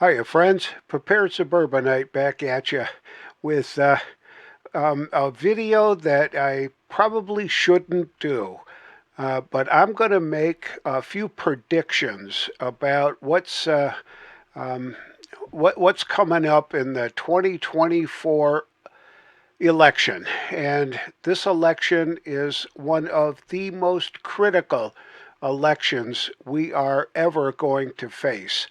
Hiya, friends. Prepared Suburbanite back at you with a video that I probably shouldn't do. But I'm going to make a few predictions about um, what's coming up in the 2024 election. And this election is one of the most critical elections we are ever going to face.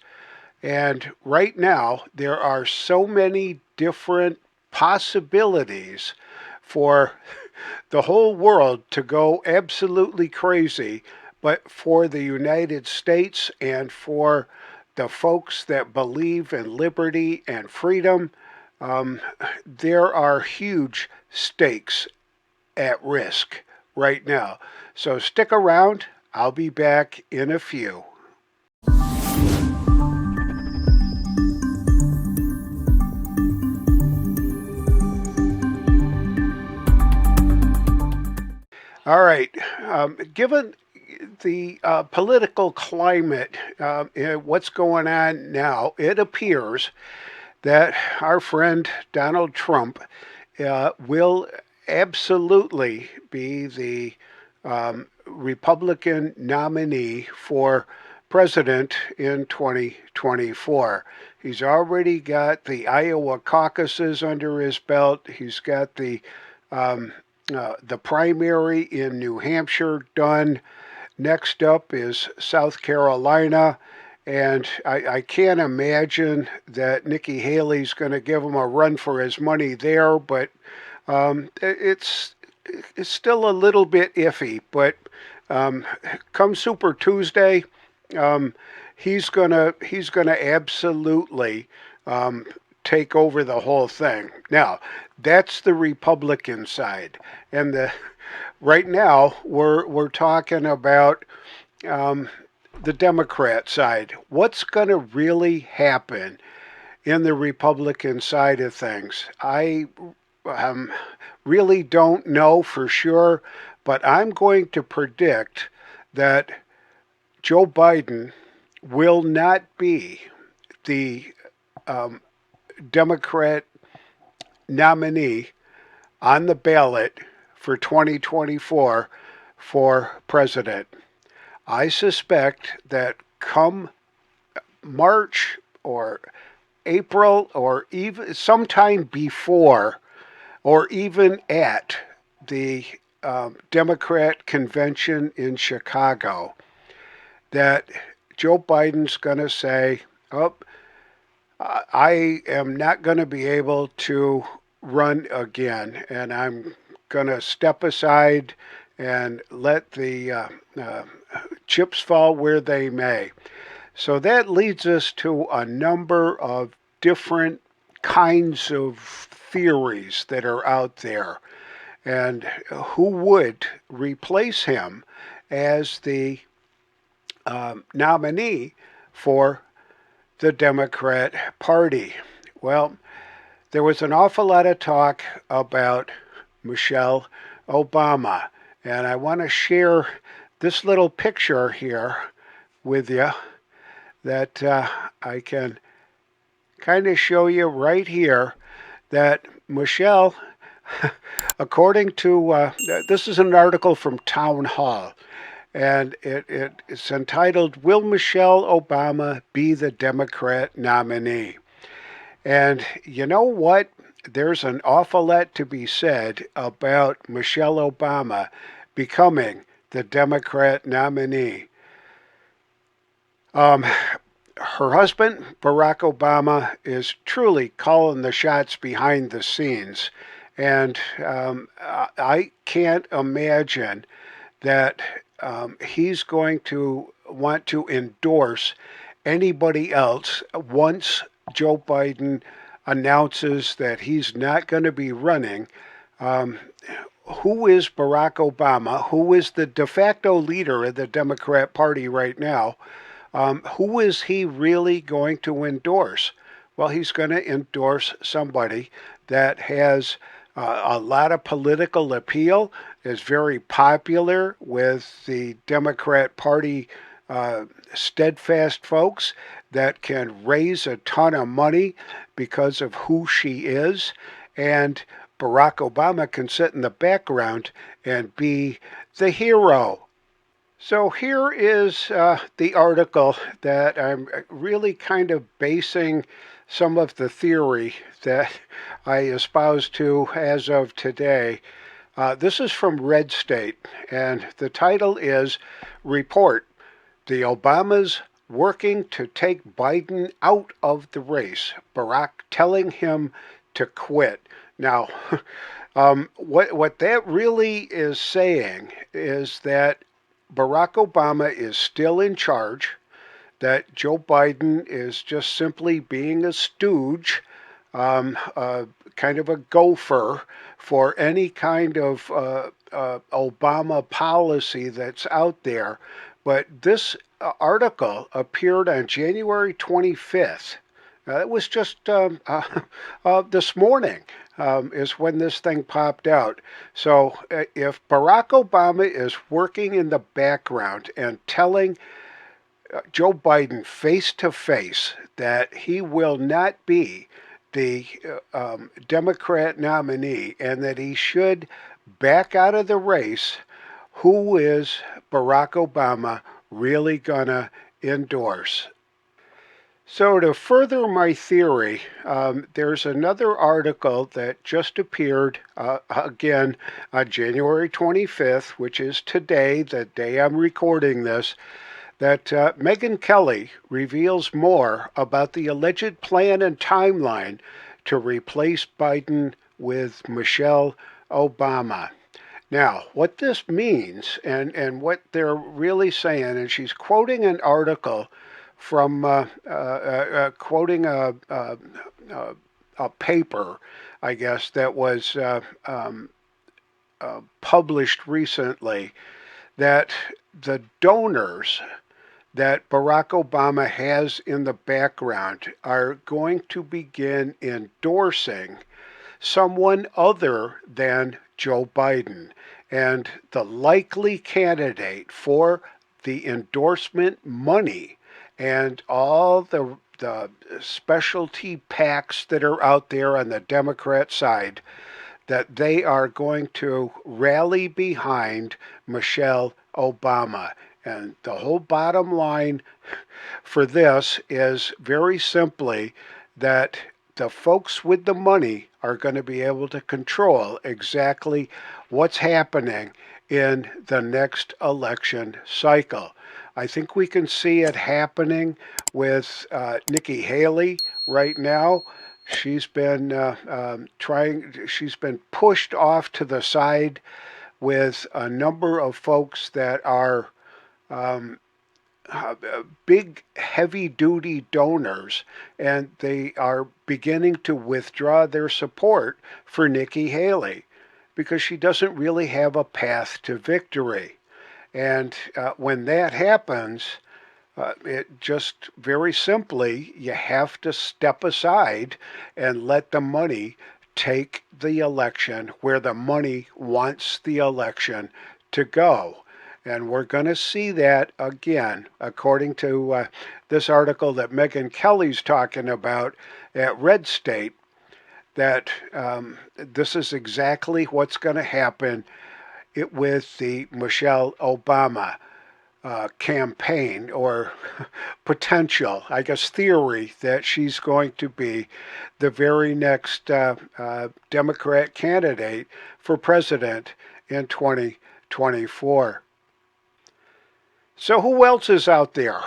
And right now, there are so many different possibilities for the whole world to go absolutely crazy, but for the United States and for the folks that believe in liberty and freedom, um, there are huge stakes at risk right now. So stick around. I'll be back in a few. All right. Given the political climate, what's going on now, it appears that our friend Donald Trump will absolutely be the Republican nominee for president in 2024. He's already got the Iowa caucuses under his belt. He's got the primary in New Hampshire done. Next up is South Carolina. And I can't imagine that Nikki Haley's going to give him a run for his money there, but it's still a little bit iffy. But um, come Super Tuesday, um, he's gonna absolutely um, take over the whole thing. Now, that's the Republican side, and the right now we're talking about um, the Democrat side. What's going to really happen in the Republican side of things? I um, really don't know for sure, but I'm going to predict that Joe Biden will not be the um, Democrat nominee on the ballot for 2024 for president. I suspect that come March or April or even sometime before or even at the Democrat convention in Chicago, that Joe Biden's going to say, oh, I am not going to be able to run again, and I'm going to step aside and let the chips fall where they may. So that leads us to a number of different kinds of theories that are out there, and who would replace him as the nominee for the Democrat Party. Well, there was an awful lot of talk about Michelle Obama, and I want to share this little picture here with you that I can kind of show you right here that Michelle, according to this is an article from Town Hall, and it's entitled, Will Michelle Obama Be the Democrat Nominee? And you know what? There's an awful lot to be said about Michelle Obama becoming the Democrat nominee. Um, Her husband, Barack Obama, is truly calling the shots behind the scenes. And I can't imagine that he's going to want to endorse anybody else once Joe Biden announces that he's not going to be running. Um, who is Barack Obama? Who is the de facto leader of the Democrat Party right now? Who is he really going to endorse? Well, he's going to endorse somebody that has a lot of political appeal, is very popular with the Democrat Party uh, steadfast folks that can raise a ton of money because of who she is, and Barack Obama can sit in the background and be the hero. So here is the article that I'm really kind of basing some of the theory that I espouse to as of today. This is from Red State, and the title is Report: The Obamas Working to Take Biden Out of the Race. Barack telling him to quit. Now, what that really is saying is that Barack Obama is still in charge, that Joe Biden is just simply being a stooge, kind of a gopher for any kind of Obama policy that's out there. But this article appeared on January 25th. It was just this morning is when this thing popped out. So if Barack Obama is working in the background and telling Joe Biden face to face that he will not be the Democrat nominee and that he should back out of the race, who is Barack Obama really gonna endorse? So, to further my theory, there's another article that just appeared again on January 25th, which is today, the day I'm recording this, that Megyn Kelly reveals more about the alleged plan and timeline to replace Biden with Michelle Obama. Now, what this means and what they're really saying, and she's quoting an article from quoting a paper, I guess, that was published recently, that the donors that Barack Obama has in the background are going to begin endorsing someone other than Joe Biden. And the likely candidate for the endorsement money and all the specialty PACs that are out there on the Democrat side, that they are going to rally behind Michelle Obama. And the whole bottom line for this is very simply that the folks with the money are going to be able to control exactly what's happening in the next election cycle. I think we can see it happening with Nikki Haley right now. She's been she's been pushed off to the side with a number of folks that are um, big, heavy duty donors, and they are beginning to withdraw their support for Nikki Haley because she doesn't really have a path to victory. And when that happens, it just very simply, you have to step aside and let the money take the election where the money wants the election to go. And we're going to see that again, according to this article that Megyn Kelly's talking about at Red State, that this is exactly what's going to happen with the Michelle Obama campaign or potential, I guess, theory that she's going to be the very next Democrat candidate for president in 2024. So, who else is out there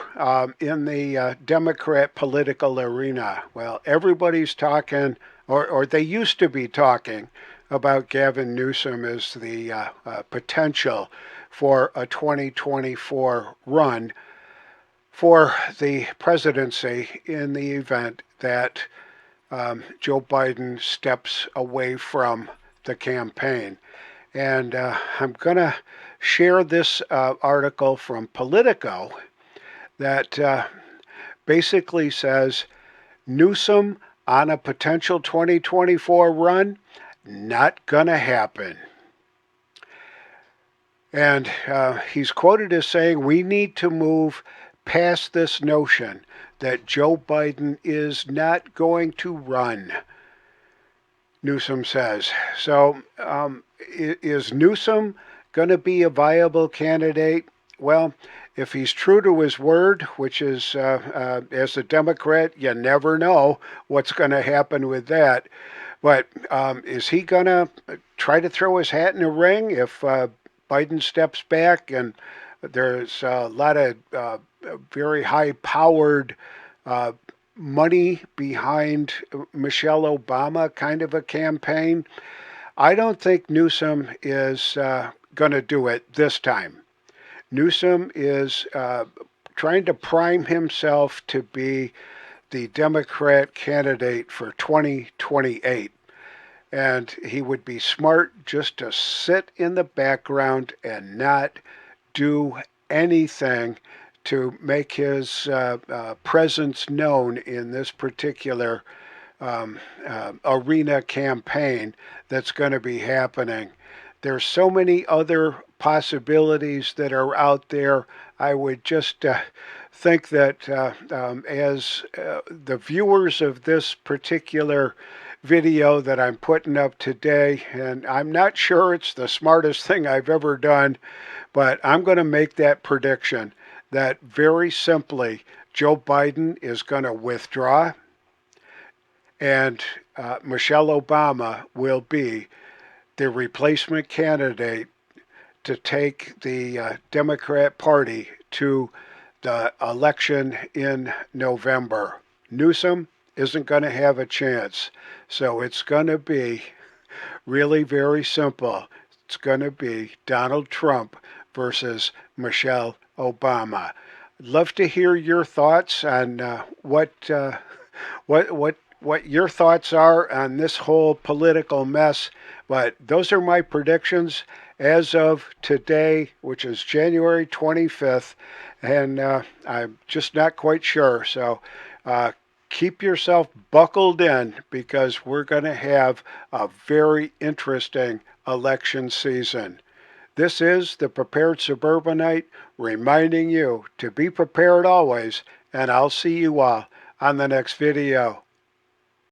in the Democrat political arena? Well, everybody's talking, or they used to be talking, about Gavin Newsom as the potential for a 2024 run for the presidency in the event that Joe Biden steps away from the campaign. And I'm going to share this article from Politico that basically says Newsom on a potential 2024 run, not going to happen. And he's quoted as saying, "We need to move past this notion that Joe Biden is not going to run," Newsom says. So, is Newsom going to be a viable candidate? Well, if he's true to his word, which is, as a Democrat, you never know what's going to happen with that. But is he going to try to throw his hat in the ring if Biden steps back and there's a lot of very high powered uh, money behind Michelle Obama kind of a campaign? I don't think Newsom is going to do it this time. Newsom is trying to prime himself to be the Democrat candidate for 2028. And he would be smart just to sit in the background and not do anything to make his presence known in this particular arena campaign that's going to be happening. There's so many other possibilities that are out there. I would just think that as the viewers of this particular video that I'm putting up today, and I'm not sure it's the smartest thing I've ever done, but I'm going to make that prediction that very simply Joe Biden is going to withdraw and Michelle Obama will be the replacement candidate to take the Democrat Party to the election in November. Newsom isn't going to have a chance. So it's going to be really very simple. It's going to be Donald Trump versus Michelle Obama. I'd love to hear your thoughts on what your thoughts are on this whole political mess. But those are my predictions as of today, which is January 25th, and I'm just not quite sure. So uh, keep yourself buckled in because we're going to have a very interesting election season. This is the Prepared Suburbanite reminding you to be prepared always, and I'll see you all on the next video.